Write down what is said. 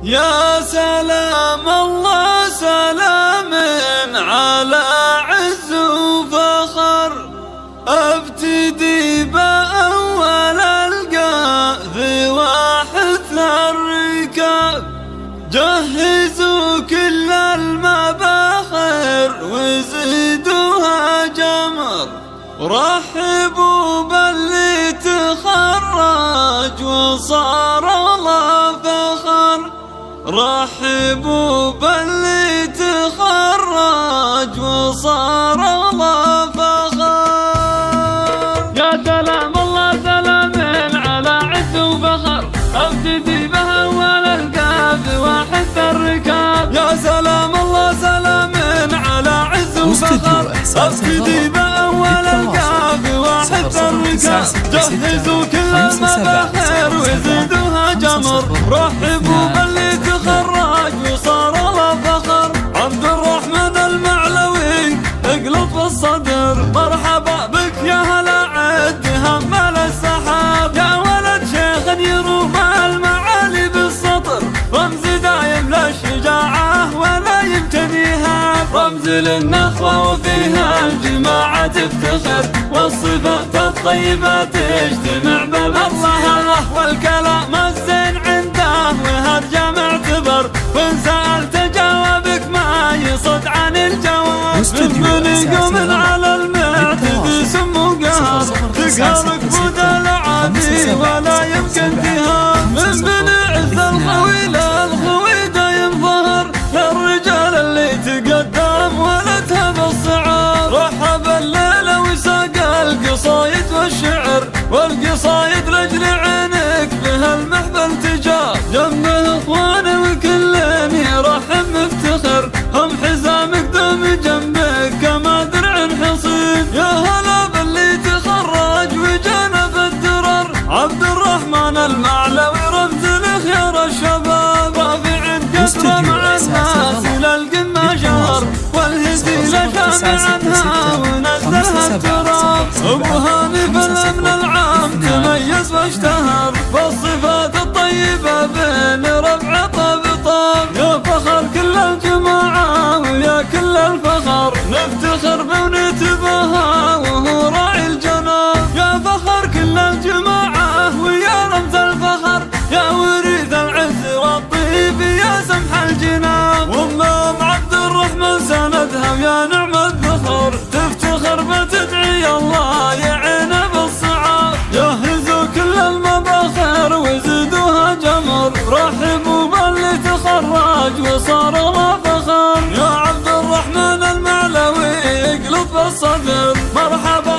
يا سلام الله سلام على عز وفخر، ابتدي بأول القاذ واحث الركاب، جهزوا كل المباخر وزيدوها جمر، رحبوا باللي تخرج وصار له فخر، رحبوا باللي تخرج وصار له فخر. يا سلام الله سلام على عز وفخر، ابتدي بها ولا القاف واحد الركاب. يا سلام الله سلام على عز وفخر، ابتدي بها ولا القاف واحد الركاب، جهزوا كل المباخر وزيدوها جمر، رحبوا باللي تخرج وصار له فخر. عبد الرحمن المعلوي اقلط بالصدر، مرحبا بك يا هلا عد همل السحاب، يا ولد شيخ يروم المعالي بالسطر، رمز دايم للشجاعة ولا يمتنيها، رمز للنخوة وفيها الجماعة تفتخر، والصفات الطيبة تجتمع بالله، والكلام الزين عنده وهرجة معتبر، وإن سألت جوابك ما يصد عن الجواب، من يقوم على المعتد سمو قهر، تقهرك بود العادي ولا يمكن فيها، من بني عز الخوي للخوي دايم ظهر، للرجال اللي تقدم ولدها بالصعاب، رحب الليلة وساق القصايد والشعر، والقصايد لجل عينك بها المحبل تجاب، جنبه اخوانه وكل يرحب مفتخر، هم حزامك دم جنبك كما درع حصين، يا هلا باللي تخرج وجنب الدرر، عبد الرحمن المعلوي رمز لخيار الشباب، رافع قدره مع الناس الى القمه شهر، والهزيله شامع عنها ونزلها التراب، ابو هاني بالامن العام تميز واشتهر، بالصفات الطيبه بين ربع طاب طاب، يا فخر كل الجماعه ويا كل الفخر، نفتخر ونتباهى وهو راعي الجناب، يا فخر كل الجماعه ويا رمز الفخر، يا وريث العز والطيب يا سمح الجناب، وامام عبد الرحمن سندها ويا نعم الذخر، تفتخر بتدعي الله يعينه بالصعاب، جهزوا كل المباخر وزيدوها جمر، رحبوا باللي تخرج وصار له فخر، يا عبد الرحمن المعلوي اقلط بالصدر، مرحبا